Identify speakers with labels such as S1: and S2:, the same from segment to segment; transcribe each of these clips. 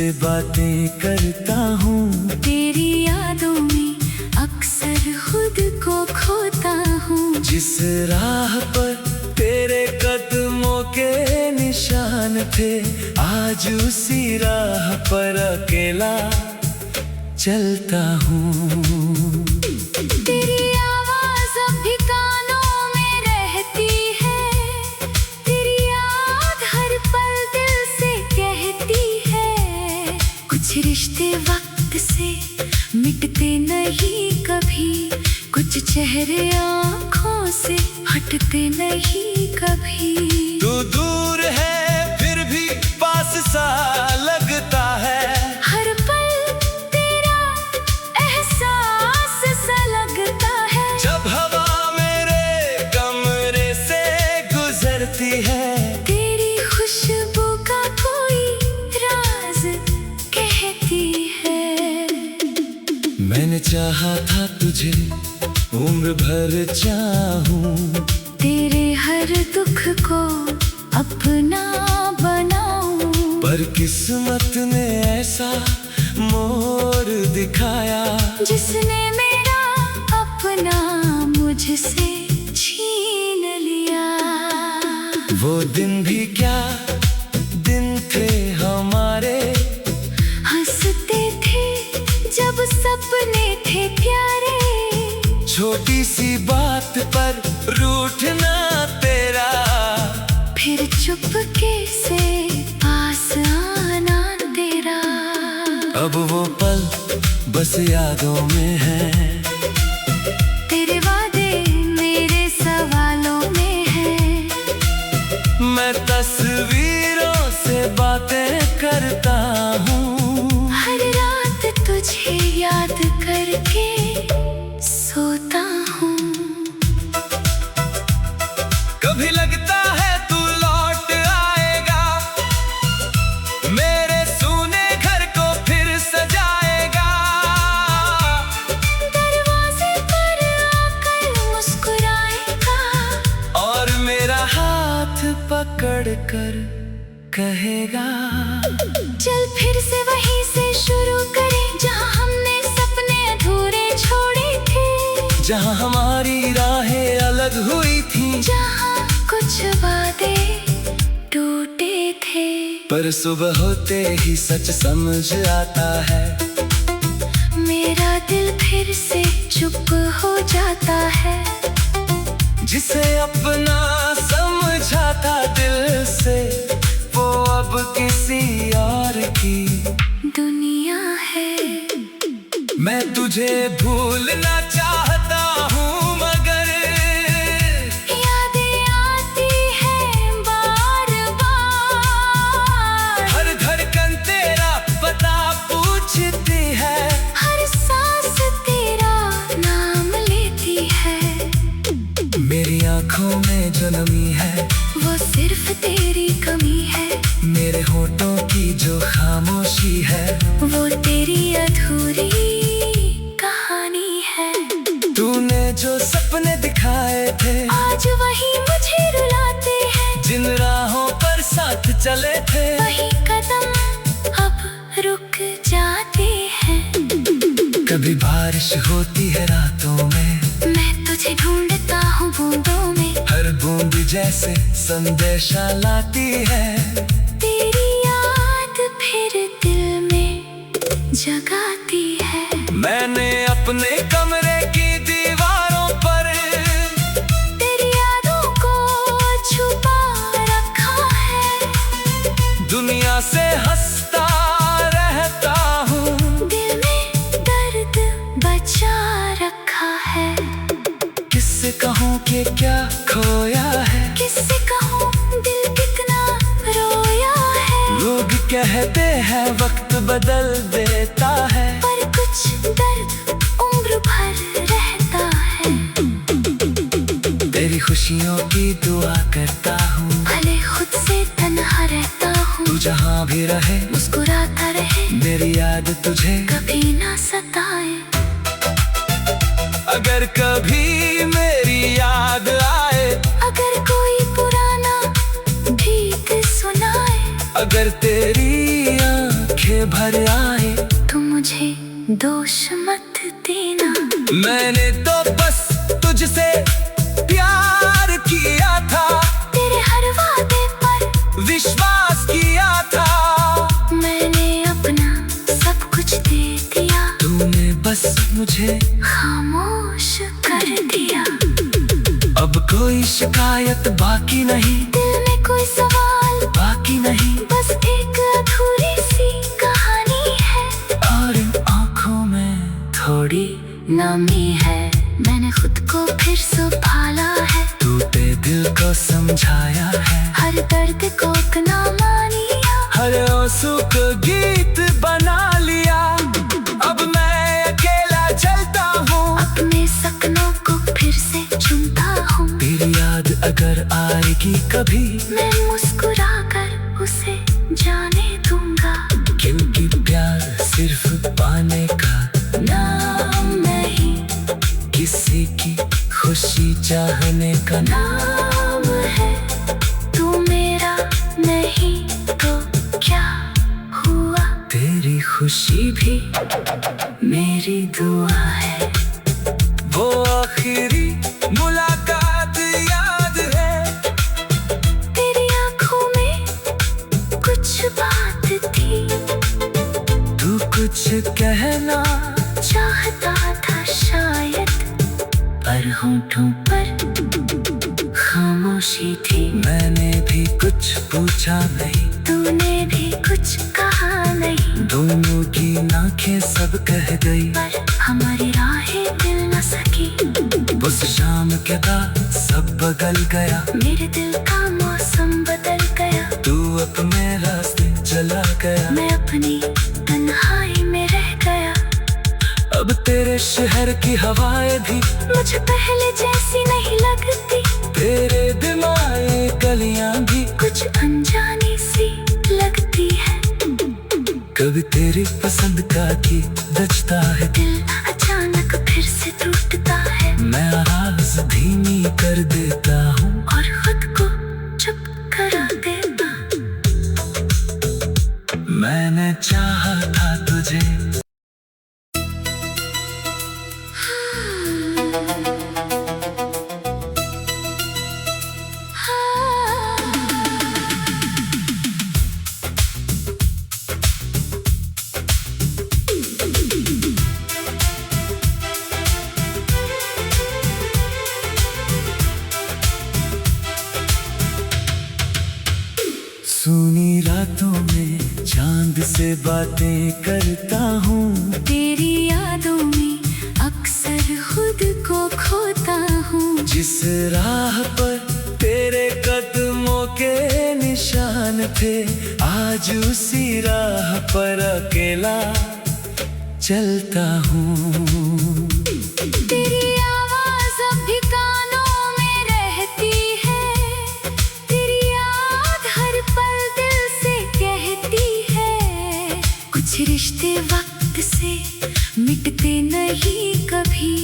S1: तुझसे बातें करता हूँ,
S2: तेरी यादों में अक्सर खुद को खोता हूँ।
S1: जिस राह पर तेरे कदमों के निशान थे, आज उसी राह पर अकेला चलता हूँ।
S2: तेरी आवाज अब भी कानों में रहती है, तेरी याद हर पल दिल से कहती है। कुछ रिश्ते वक्त से मिटते नहीं कभी, कुछ चेहरे आँखों से हटते नहीं कभी।
S1: तू दूर है फिर भी पास सा लगता है,
S2: हर पल तेरा एहसास सा लगता है।
S1: जब हवा मेरे कमरे से गुजरती है,
S2: तेरी खुशबू का कोई राज कहती है।
S1: मैंने चाहा था तुझे उम्र भर चाहूं,
S2: तेरे हर दुख को अपना बनाऊं।
S1: पर किस्मत ने ऐसा मोड़ दिखाया,
S2: जिसने मेरा अपना मुझसे छीन लिया।
S1: वो दिन भी क्या दिन थे हमारे,
S2: हंसते थे जब सपने थे प्यारे।
S1: छोटी सी बात पर रूठना तेरा,
S2: फिर चुपके से पास आना तेरा।
S1: अब वो पल बस यादों में है,
S2: तेरे वादे मेरे सवालों में है।
S1: मैं तस्वीरों से बातें करता हूँ,
S2: हर रात तुझे याद करके सोता हूँ।
S1: कभी लगता है तू लौट आएगा, मेरे सूने घर को फिर सजाएगा।
S2: दरवाजे पर आकर मुस्कुराएगा,
S1: और मेरा हाथ पकड़ कर कहेगा,
S2: चल फिर से वहीं से शुरू करें जहाँ हमने सपने अधूरे छोड़े थे।
S1: जहाँ हमारी राहें अलग हुई थी,
S2: जहाँ कुछ वादे टूटे थे।
S1: पर सुबह होते ही सच समझ आता है,
S2: मेरा दिल फिर से चुप हो जाता है।
S1: जिसे अपना समझा था दिल से, वो अब किसी और की
S2: दुनिया है।
S1: मैं तुझे भूलना चाहता हूँ, मगर
S2: यादें आती हैं बार बार।
S1: हर धड़कन तेरा पता पूछती है,
S2: हर सांस तेरा नाम लेती है।
S1: मेरी आंखों में जो नमी है,
S2: वो सिर्फ तेरी कमी है।
S1: मेरे होठों की जो खामोशी है,
S2: वो तेरी अधूरी कहानी है।
S1: तूने जो सपने दिखाए थे,
S2: आज वही मुझे रुलाते हैं।
S1: जिन राहों पर साथ चले थे,
S2: वही कदम अब रुक जाते हैं।
S1: कभी बारिश होती है रातों में,
S2: मैं तुझे ढूंढता हूँ बूंदों में।
S1: हर बूंद जैसे संदेशा लाती है,
S2: तेरी याद फिर दिल में जगाती है।
S1: मैंने अपने कमरे की दीवारों पर
S2: तेरी यादों को छुपा रखा है।
S1: दुनिया से हंसता रहता हूँ,
S2: दिल में दर्द बचा रखा है।
S1: किससे कहूँ कि क्या खोया है,
S2: किससे कहूँ दिल कितना रोया है।
S1: लोग कहते हैं वक्त बदल देता है,
S2: पर कुछ दर्द उम्र भर रहता है।
S1: तेरी खुशियों की दुआ करता हूँ,
S2: भले खुद से तन्हा रहता हूँ।
S1: तू जहाँ भी रहे
S2: मुस्कुराता रहे,
S1: मेरी याद तुझे
S2: कभी ना सताए।
S1: अगर कभी मेरी याद आए,
S2: अगर कोई पुराना गीत सुनाए,
S1: अगर तेरी आंखें
S2: दोष मत देना।
S1: मैंने तो बस तुझसे प्यार किया था,
S2: तेरे हर वादे पर
S1: विश्वास किया था।
S2: मैंने अपना सब कुछ दे दिया,
S1: तूने बस मुझे
S2: खामोश कर दिया।
S1: अब कोई शिकायत बाकी नहीं,
S2: दिल में कोई सवाल
S1: बाकी नहीं।
S2: बस एक अधूरी सी कहानी है,
S1: और इन आँखों में
S2: थोड़ी नमी है। मैंने खुद को फिर संभाला है,
S1: टूटे दिल को समझाया है।
S2: हर दर्द को अपना मानिया,
S1: हर आंसू को गीत बना लिया। अब मैं अकेला चलता हूँ,
S2: अपने सपनों को फिर से चुनता हूँ।
S1: तेरी याद अगर आएगी कभी,
S2: मैं मुस्कुरा कर उसे जाने दूंगा।
S1: क्योंकि प्यार सिर्फ पाने का
S2: नाम नहीं,
S1: किसी की खुशी चाहने का
S2: नाम है। तू मेरा नहीं तो क्या हुआ,
S1: तेरी खुशी
S2: भी मेरी दुआ है।
S1: वो आखिरी मुलाकात याद है,
S2: तेरी आंखों में कुछ बात थी,
S1: तू कुछ कहना
S2: चाहता था शायद, पर होठों पर खामोशी थी।
S1: मैंने भी कुछ पूछा नहीं,
S2: तूने भी कुछ कहा नहीं,
S1: दोनों की आंखें सब कह गई।
S2: पर हमारी राहें मिल न सकी।
S1: उस शाम के बाद सब बदल गया,
S2: मेरे दिल का मौसम बदल गया।
S1: तू अपने रास्ते चला गया,
S2: मैं अपनी तन्हाई में रह गया।
S1: अब तेरे शहर की हवाएं भी
S2: मुझे पहले जैसी नहीं लगती,
S1: तेरे दिमागी गलियां भी
S2: कुछ अनजानी सी लगती है।
S1: कभी तेरी पसंद का गीत बजता है,
S2: दिल अचानक फिर से टूटता है।
S1: मैं आवाज धीमी कर देता हूँ
S2: और खुद को चुप करा देता।
S1: मैंने चाहा था तुझे, सुनी रातों में चांद से बातें करता हूँ।
S2: तेरी यादों में अक्सर खुद को खोता हूँ।
S1: जिस राह पर तेरे कदमों के निशान थे, आज उसी राह पर अकेला चलता हूँ।
S2: तेरी आवाज अब भी कानों में रहती है, तेरी याद हर पल दिल से कहती है। कुछ रिश्ते वक्त से मिटते नहीं कभी,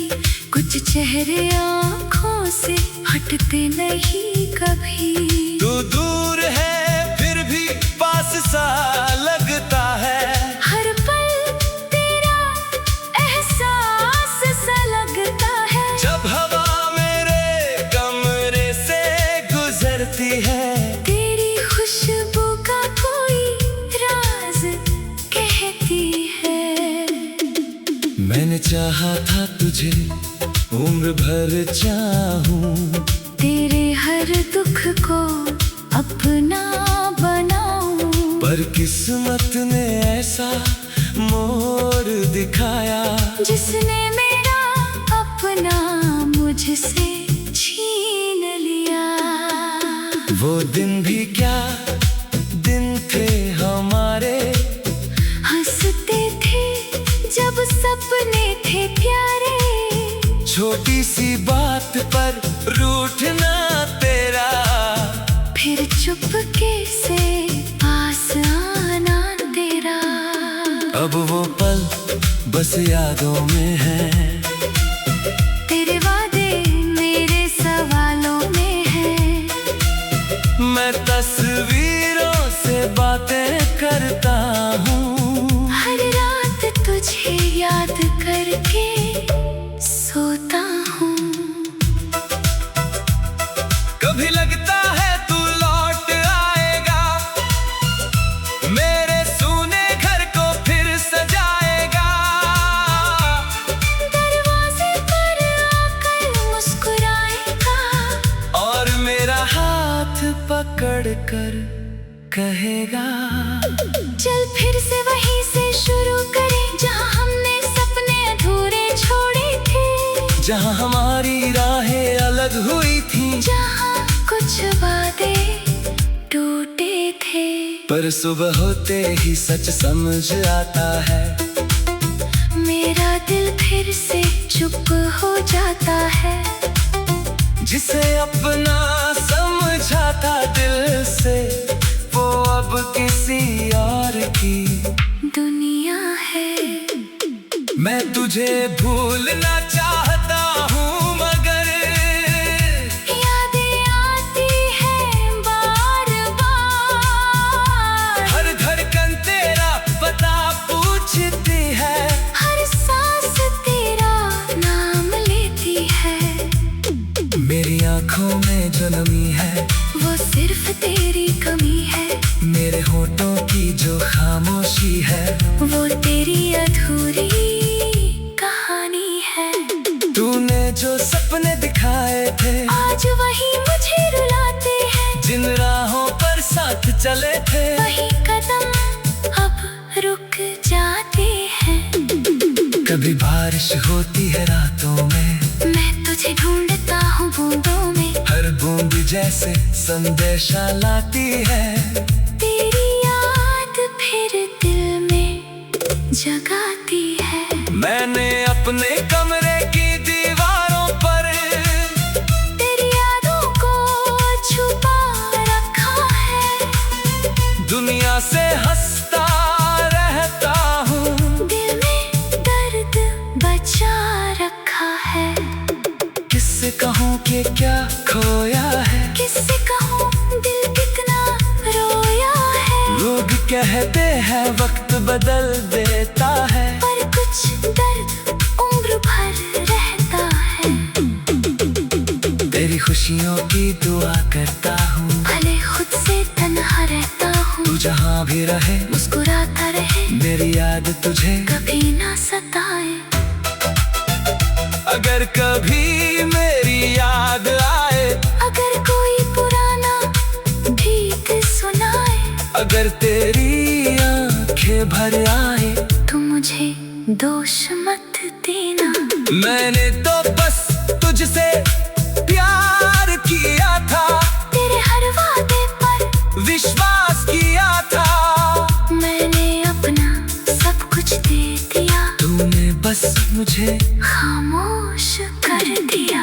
S2: कुछ चेहरे आँखों से हटते नहीं कभी।
S1: तू दूर है फिर भी पास सा लगता है,
S2: हर पल तेरा एहसास सा लगता है।
S1: जब हवा मेरे कमरे से गुजरती है,
S2: तेरी खुशबू का कोई राज कहती है।
S1: मैंने चाहा था तुझे उम्र भर चाहूं,
S2: तेरे हर दुख को अपना बनाऊं।
S1: पर किस्मत ने ऐसा मोड़ दिखाया,
S2: जिसने मेरा अपना मुझसे छीन लिया।
S1: वो दिन भी क्या दिन थे हमारे,
S2: हंसते थे जब सपने थे प्यारे।
S1: छोटी सी बात पर रूठना तेरा,
S2: फिर चुपके से पास आना तेरा।
S1: अब वो पल बस यादों में है,
S2: तेरे वादे मेरे सवालों में है।
S1: मैं तस्वीरों से बातें करता हूँ।
S2: हर रात तुझे याद
S1: कहेगा।
S2: चल फिर से वहीं से शुरू करें जहाँ हमने सपने अधूरे छोड़े थे,
S1: जहाँ हमारी राहें अलग हुई थी,
S2: जहाँ कुछ वादे टूटे थे।
S1: पर सुबह होते ही सच समझ आता है,
S2: मेरा दिल फिर से चुप हो जाता है।
S1: जिसे अपना समझा था दिल से, वो अब किसी और की
S2: दुनिया है।
S1: मैं तुझे भूलना चाहता हूँ, मगर
S2: यादें आती हैं बार बार।
S1: हर धड़कन तेरा पता पूछती है,
S2: हर सांस तेरा नाम लेती है।
S1: मेरी आंखों में जो नमी है,
S2: वो सिर्फ तेरी कमी है।
S1: मेरे होठों की जो खामोशी है,
S2: वो तेरी अधूरी कहानी है।
S1: तूने जो सपने दिखाए थे,
S2: आज वही मुझे रुलाते हैं।
S1: जिन राहों पर साथ चले थे,
S2: वही कदम अब रुक जाते हैं।
S1: कभी बारिश होती है रातों में,
S2: मैं तुझे ढूंढता हूँ बूंदों में।
S1: हर बूंद जैसे संदेशा लाती है,
S2: तेरी याद फिर दिल में जगाती है।
S1: मैंने अपने कमरे की दीवारों पर
S2: तेरी यादों को छुपा रखा है।
S1: दुनिया से हंसता रहता हूँ,
S2: दिल में दर्द बचा रखा है।
S1: किससे कहूँ कि क्या खोया है,
S2: किससे कहूँ दिल कितना रोया है।
S1: लोग कहते हैं वक्त बदल देता है,
S2: पर कुछ दर्द उम्र भर रहता है।
S1: तेरी खुशियों की दुआ करता हूँ,
S2: भले खुद से तन्हा रहता हूँ।
S1: तू जहाँ भी रहे
S2: मुस्कुराता रहे,
S1: मेरी याद तुझे
S2: कभी ना सताए।
S1: अगर कभी मेरी याद आए,
S2: अगर कोई पुराना गीत सुनाए,
S1: अगर तेरी आंखें भर आए,
S2: तो मुझे दोष मत देना।
S1: मैंने तो बस तुझसे प्यार किया था,
S2: तेरे हर वादे पर
S1: विश्वास किया था।
S2: मैंने अपना सब कुछ दे दिया,
S1: तूने बस मुझे
S2: खामोश कर दिया।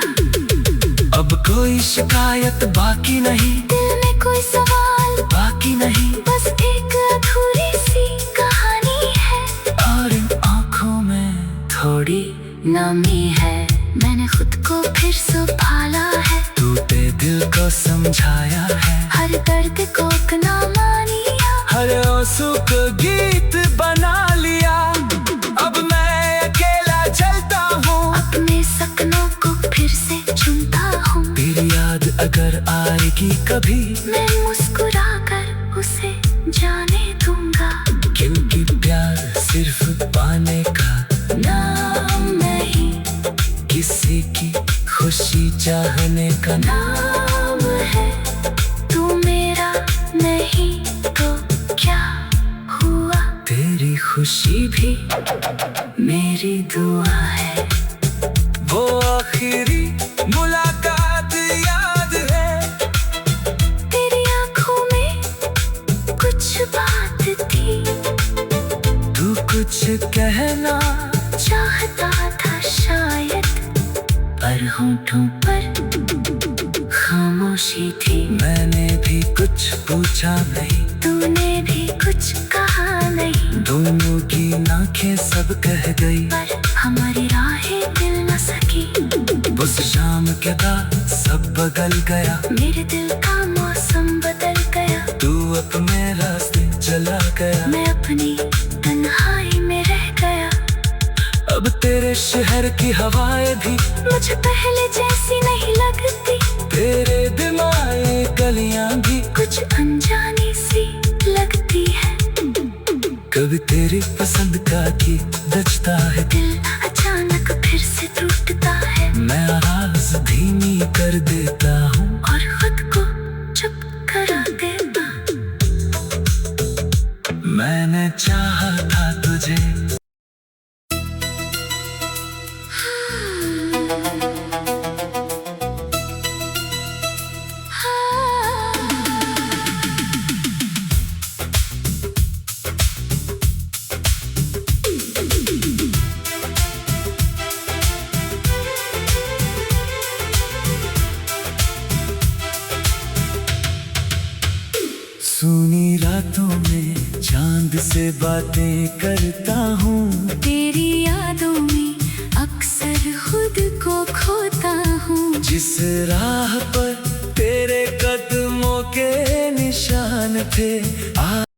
S1: अब कोई शिकायत बाकी नहीं,
S2: दिल में कोई सवाल
S1: बाकी नहीं,
S2: बस एक अधूरी सी कहानी है।
S1: और इन आँखों में थोड़ी
S2: नमी है। मैंने खुद को फिर संभाला है,
S1: टूटे दिल को समझाया है,
S2: हर दर्द को अपना मानिया।
S1: हर आंसू को गीत बना लिया। अब मैं अकेला चलता हूँ,
S2: अपने सपनों को फिर से चुनता हूँ।
S1: तेरी याद अगर आएगी कभी,
S2: मैं मुस्कुरा कर उसे जाने दूंगा।
S1: क्योंकि प्यार सिर्फ पाने का
S2: नाम नहीं,
S1: किसी की खुशी चाहने का
S2: नाम है। तू मेरा नहीं तो क्या हुआ,
S1: तेरी खुशी भी
S2: मेरी दुआ है।
S1: वो आखिरी मुलाकात याद है,
S2: तेरी आंखों में कुछ बात थी,
S1: तू कुछ कहना
S2: चाहता था शायद, पर होठों पर खामोशी थी।
S1: मैंने भी कुछ पूछा नहीं,
S2: तूने भी कुछ कहा नहीं,
S1: दोनों की आंखें सब कह गई।
S2: पर हमारी राहें मिल न सकी।
S1: उस शाम के बाद सब बदल गया,
S2: मेरे दिल का मौसम बदल गया।
S1: तू अपने रास्ते चला गया,
S2: मैं अपनी तन्हाई में रह गया।
S1: अब तेरे शहर की हवाएं भी
S2: मुझे पहले जैसी नहीं लगती,
S1: तेरे दिमागी गलियां भी
S2: कुछ अनजानी सी लगती है।
S1: कभी तेरी पसंद का गीत बजता है,
S2: दिल अचानक फिर से टूटता है।
S1: मैं आवाज धीमी कर देता हूँ,
S2: और खुद को चुप करा देता।
S1: सुनी रातों में चांद से बातें करता हूँ।
S2: तेरी यादों में अक्सर खुद को खोता हूँ।
S1: जिस राह पर तेरे कदमों के निशान थे